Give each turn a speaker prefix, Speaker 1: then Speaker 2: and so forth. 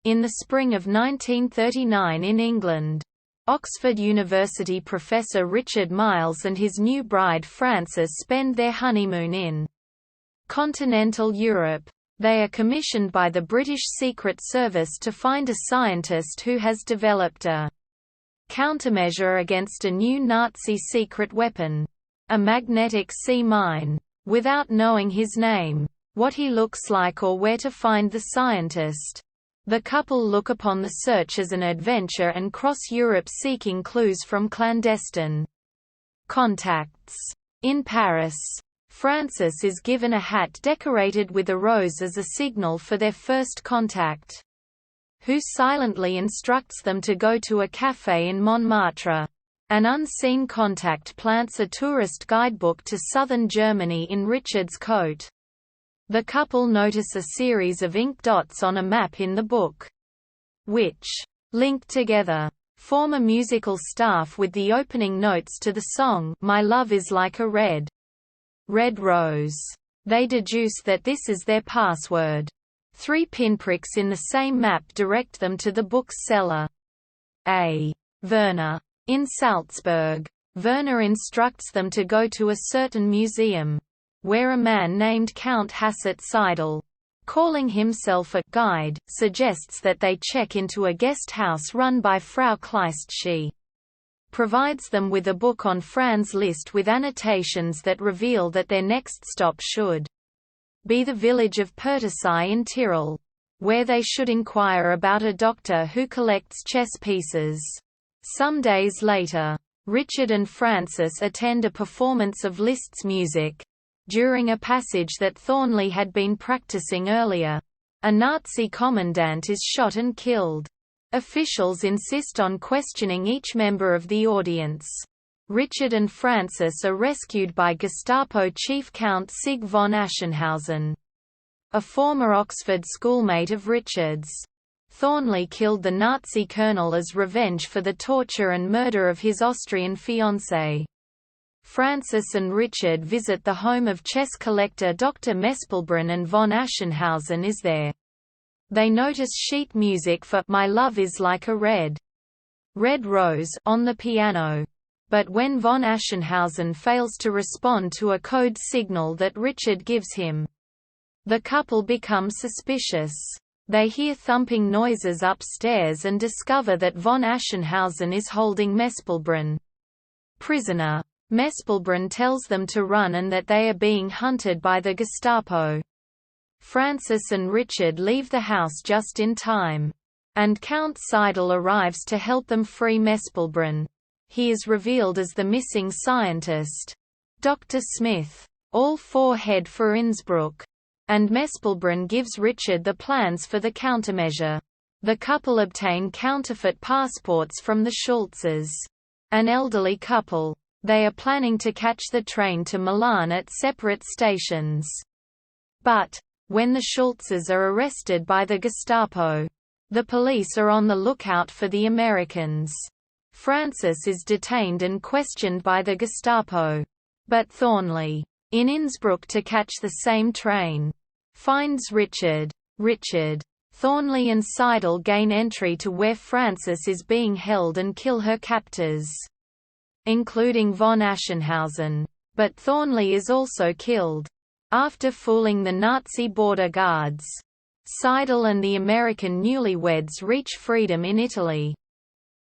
Speaker 1: In the spring of 1939 in England, Oxford University professor Richard Miles and his new bride Frances spend their honeymoon in continental Europe. They are commissioned by the British Secret Service to find a scientist who has developed a countermeasure against a new Nazi secret weapon, a magnetic sea mine, without knowing his name, what he looks like or where to find the scientist. The couple look upon the search as an adventure and cross Europe seeking clues from clandestine contacts. In Paris, Frances is given a hat decorated with a rose as a signal for their first contact, who silently instructs them to go to a café in Montmartre. An unseen contact plants a tourist guidebook to southern Germany in Richard's coat. The couple notice a series of ink dots on a map in the book, which, linked together, form a musical staff with the opening notes to the song My Love Is Like a Red Rose. They deduce that this is their password. 3 pinpricks in the same map direct them to the bookseller, A. Werner, in Salzburg. Werner instructs them to go to a certain museum, where a man named Count Hassett-Seidel, calling himself a guide, suggests that they check into a guest house run by Frau Kleist. She provides them with a book on Franz Liszt with annotations that reveal that their next stop should be the village of Pertisai in Tyrol, where they should inquire about a doctor who collects chess pieces. Some days later, Richard and Frances attend a performance of Liszt's music. During a passage that Thornley had been practicing earlier, a Nazi commandant is shot and killed. Officials insist on questioning each member of the audience. Richard and Frances are rescued by Gestapo chief Count Sig von Aschenhausen, a former Oxford schoolmate of Richard's. Thornley killed the Nazi colonel as revenge for the torture and murder of his Austrian fiancée. Frances and Richard visit the home of chess collector Dr. Mespelbrunn, and von Aschenhausen is there. They notice sheet music for My Love Is Like a Red Rose on the piano. But when von Aschenhausen fails to respond to a code signal that Richard gives him, the couple become suspicious. They hear thumping noises upstairs and discover that von Aschenhausen is holding Mespelbrunn prisoner. Mespelbrunn tells them to run and that they are being hunted by the Gestapo. Frances and Richard leave the house just in time, and Count Seidel arrives to help them free Mespelbrunn. He is revealed as the missing scientist, Dr. Smith. All 4 head for Innsbruck, and Mespelbrunn gives Richard the plans for the countermeasure. The couple obtain counterfeit passports from the Schultzes, an elderly couple. They are planning to catch the train to Milan at separate stations. But, when the Schultzes are arrested by the Gestapo, the police are on the lookout for the Americans. Frances is detained and questioned by the Gestapo. But Thornley, in Innsbruck to catch the same train, finds Richard. Thornley and Seidel gain entry to where Frances is being held and kill her captors, including von Aschenhausen. But Thornley is also killed. After fooling the Nazi border guards, Seidel and the American newlyweds reach freedom in Italy.